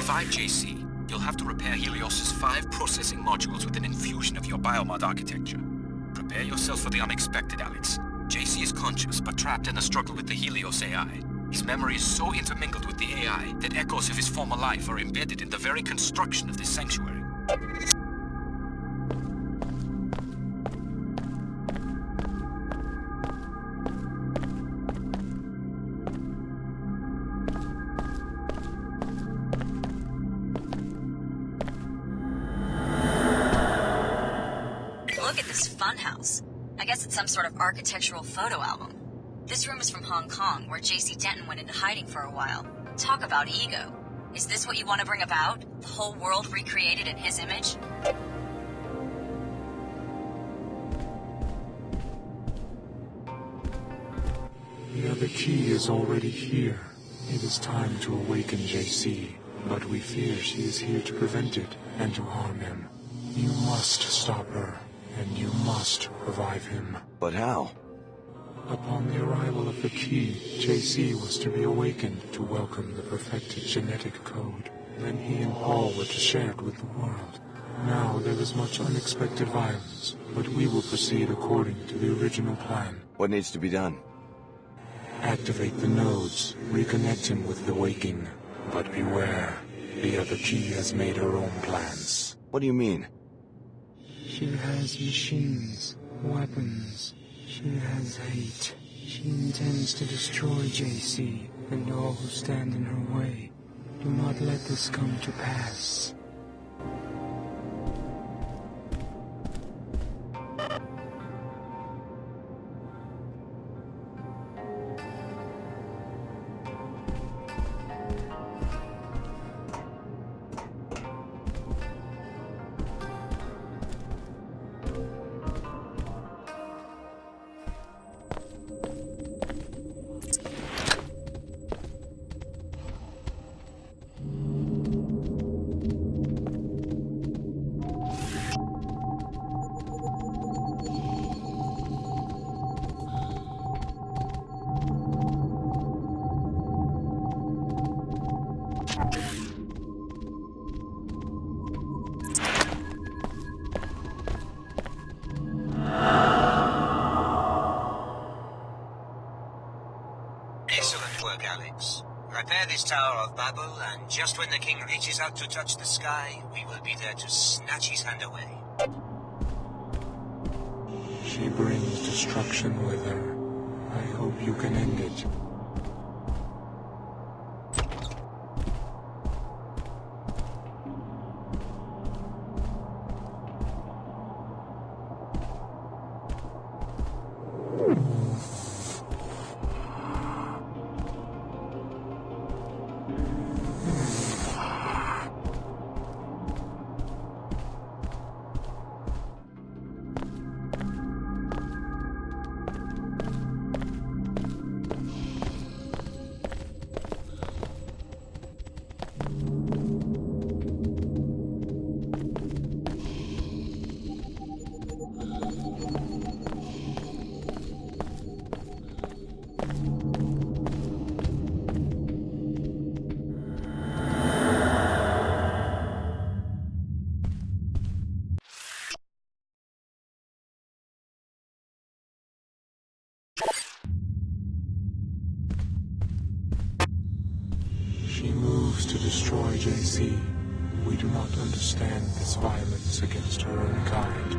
revive JC, you'll have to repair Helios's 5 processing modules with an infusion of your biomod architecture. Prepare yourself for the unexpected, Alex. JC is conscious, but trapped in a struggle with the Helios AI. His memory is so intermingled with the AI that echoes of his former life are embedded in the very construction of this sanctuary. Look at this funhouse. I guess it's some sort of architectural photo album. This room is from Hong Kong, where JC Denton went into hiding for a while. Talk about ego. Is this what you want to bring about? The whole world recreated in his image? The other key is already here. It is time to awaken JC, but we fear she is here to prevent it and to harm him. You must stop her, and you must revive him. But how? Upon the arrival of the key, JC was to be awakened to welcome the perfected genetic code. Then he and Paul were to share it with the world. Now there is much unexpected violence, but we will proceed according to the original plan. What needs to be done? Activate the nodes, reconnect him with the waking. But beware, the other key has made her own plans. What do you mean? She has machines, weapons. She has hate. She intends to destroy JC and all who stand in her way. Do not let this come to pass. Excellent work, Alex. Repair this Tower of Babel, and just when the king reaches out to touch the sky, we will be there to snatch his hand away. She brings destruction with her. I hope you can end it. She moves to destroy JC. We do not understand this violence against her own kind.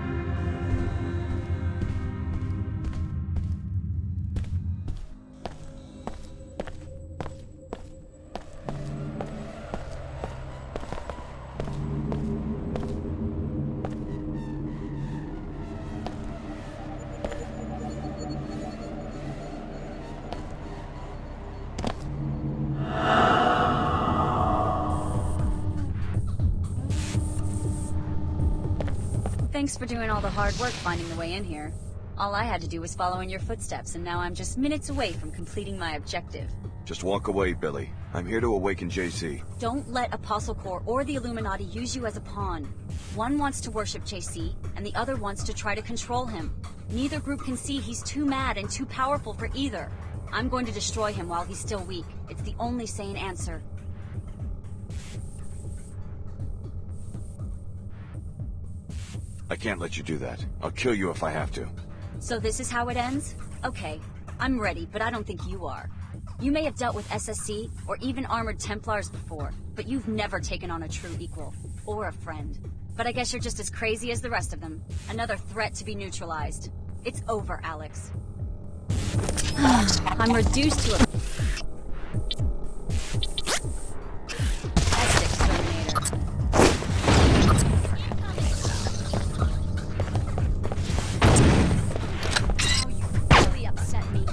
Thanks for doing all the hard work finding the way in here. All I had to do was follow in your footsteps, and now I'm just minutes away from completing my objective. Just walk away, Billy. I'm here to awaken JC. Don't let Apostle Corps or the Illuminati use you as a pawn. One wants to worship JC, and the other wants to try to control him. Neither group can see he's too mad and too powerful for either. I'm going to destroy him while he's still weak. It's the only sane answer. I can't let you do that. I'll kill you if I have to. So this is how it ends? Okay, I'm ready, but I don't think you are. You may have dealt with SSC, or even armored Templars before, but you've never taken on a true equal, or a friend. But I guess you're just as crazy as the rest of them. Another threat to be neutralized. It's over, Alex. I'm reduced to a... Exterminator. Oh, you really upset me.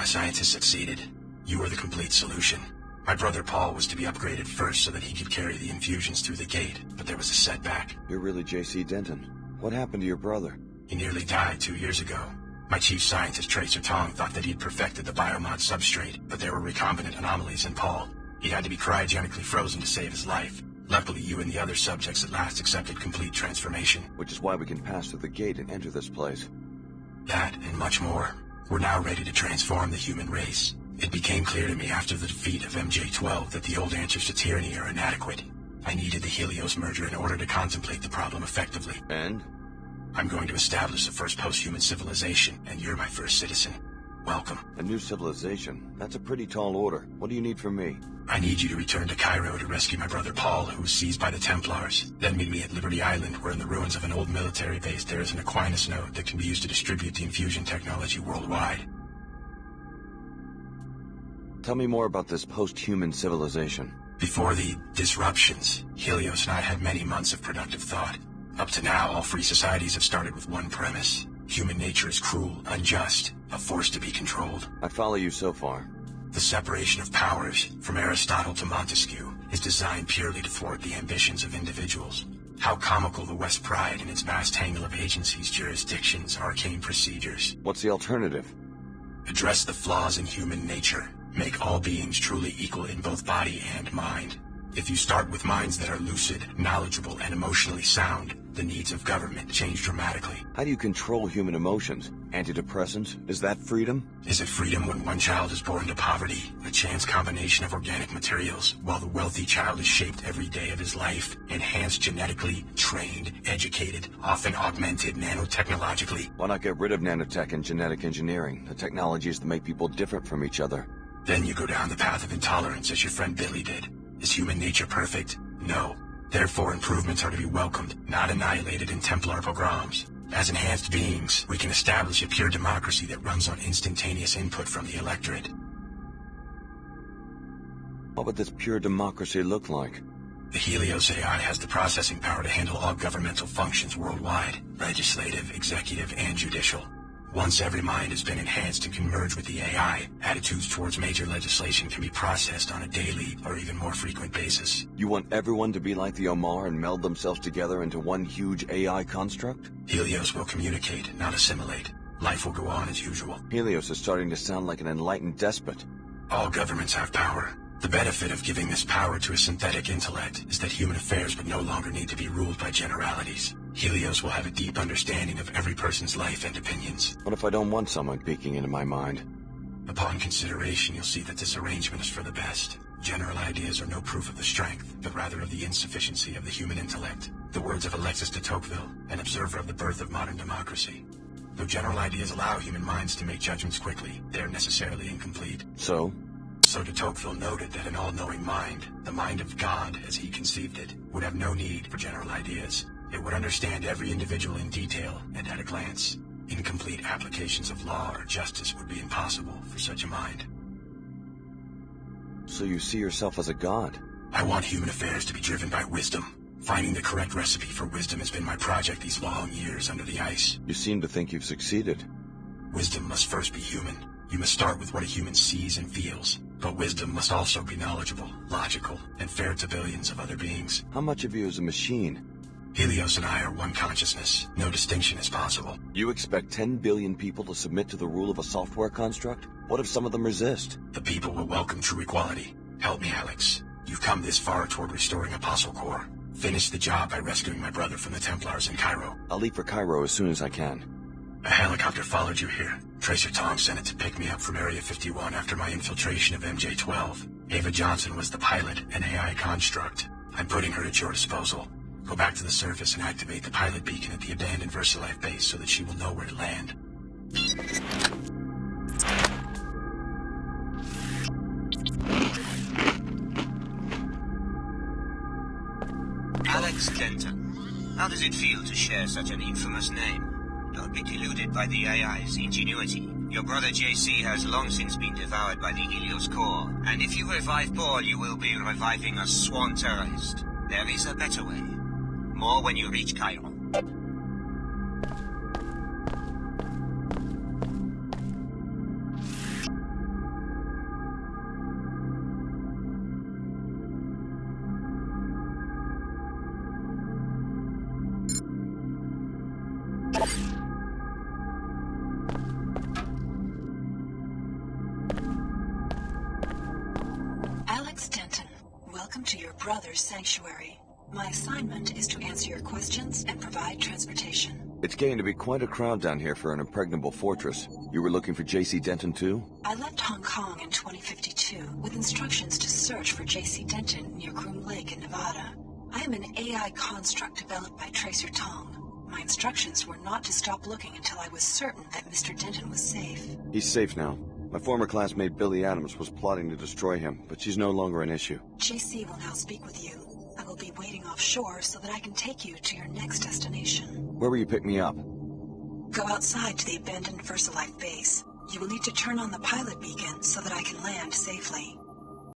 Scientists succeeded. You were the complete solution. My brother Paul was to be upgraded first so that he could carry the infusions through the gate, but there was a setback. You're really J.C. Denton. What happened to your brother? He nearly died 2 years ago. My chief scientist, Tracer Tong, thought that he'd perfected the biomod substrate, but there were recombinant anomalies in Paul. He had to be cryogenically frozen to save his life. Luckily, you and the other subjects at last accepted complete transformation. Which is why we can pass through the gate and enter this place. That and much more. We're now ready to transform the human race. It became clear to me after the defeat of MJ-12 that the old answers to tyranny are inadequate. I needed the Helios merger in order to contemplate the problem effectively. And? I'm going to establish the first post-human civilization, and you're my first citizen. Welcome. A new civilization? That's a pretty tall order. What do you need from me? I need you to return to Cairo to rescue my brother Paul, who was seized by the Templars. Then meet me at Liberty Island, where in the ruins of an old military base there is an Aquinas node that can be used to distribute the infusion technology worldwide. Tell me more about this post-human civilization. Before the disruptions, Helios and I had many months of productive thought. Up to now, all free societies have started with one premise. Human nature is cruel, unjust, a force to be controlled. I follow you so far. The separation of powers, from Aristotle to Montesquieu, is designed purely to thwart the ambitions of individuals. How comical the West pride in its vast tangle of agencies, jurisdictions, arcane procedures. What's the alternative? Address the flaws in human nature. Make all beings truly equal in both body and mind. If you start with minds that are lucid, knowledgeable, and emotionally sound, the needs of government change dramatically. How do you control human emotions? Antidepressants? Is that freedom? Is it freedom when one child is born to poverty, a chance combination of organic materials, while the wealthy child is shaped every day of his life, enhanced genetically, trained, educated, often augmented nanotechnologically? Why not get rid of nanotech and genetic engineering, the technologies that make people different from each other? Then you go down the path of intolerance as your friend Billy did. Is human nature perfect? No. Therefore, improvements are to be welcomed, not annihilated in Templar pogroms. As enhanced beings, we can establish a pure democracy that runs on instantaneous input from the electorate. What would this pure democracy look like? The Helios AI has the processing power to handle all governmental functions worldwide, legislative, executive, and judicial. Once every mind has been enhanced and can merge with the AI, attitudes towards major legislation can be processed on a daily or even more frequent basis. You want everyone to be like the Omar and meld themselves together into one huge AI construct? Helios will communicate, not assimilate. Life will go on as usual. Helios is starting to sound like an enlightened despot. All governments have power. The benefit of giving this power to a synthetic intellect is that human affairs would no longer need to be ruled by generalities. Helios will have a deep understanding of every person's life and opinions. What if I don't want someone peeking into my mind? Upon consideration, you'll see that this arrangement is for the best. General ideas are no proof of the strength, but rather of the insufficiency of the human intellect. The words of Alexis de Tocqueville, an observer of the birth of modern democracy. Though general ideas allow human minds to make judgments quickly, they are necessarily incomplete. So de Tocqueville noted that an all-knowing mind, the mind of God as he conceived it, would have no need for general ideas. It would understand every individual in detail and at a glance. Incomplete applications of law or justice would be impossible for such a mind. So you see yourself as a god? I want human affairs to be driven by wisdom. Finding the correct recipe for wisdom has been my project these long years under the ice. You seem to think you've succeeded. Wisdom must first be human. You must start with what a human sees and feels. But wisdom must also be knowledgeable, logical, and fair to billions of other beings. How much of you is a machine? Helios and I are one consciousness. No distinction is possible. You expect 10 billion people to submit to the rule of a software construct? What if some of them resist? The people will welcome true equality. Help me, Alex. You've come this far toward restoring Apostle Corps. Finish the job by rescuing my brother from the Templars in Cairo. I'll leave for Cairo as soon as I can. A helicopter followed you here. Tracer Tong sent it to pick me up from Area 51 after my infiltration of MJ-12. Ava Johnson was the pilot, an AI construct. I'm putting her at your disposal. Go back to the surface and activate the pilot beacon at the abandoned VersaLife base so that she will know where to land. Alex Denton. How does it feel to share such an infamous name? Don't be deluded by the AI's ingenuity. Your brother JC has long since been devoured by the Helios Core, and if you revive Paul, you will be reviving a sworn terrorist. There is a better way. More when you reach Cairo. Alex Denton, welcome to your brother's sanctuary. My assignment is to answer your questions and provide transportation. It's getting to be quite a crowd down here for an impregnable fortress. You were looking for JC Denton too? I left Hong Kong in 2052 with instructions to search for JC Denton near Groom Lake in Nevada. I am an AI construct developed by Tracer Tong. My instructions were not to stop looking until I was certain that Mr. Denton was safe. He's safe now. My former classmate Billy Adams was plotting to destroy him, but she's no longer an issue. JC will now speak with you. I will be waiting offshore so that I can take you to your next destination. Where will you pick me up? Go outside to the abandoned VersaLife base. You will need to turn on the pilot beacon so that I can land safely.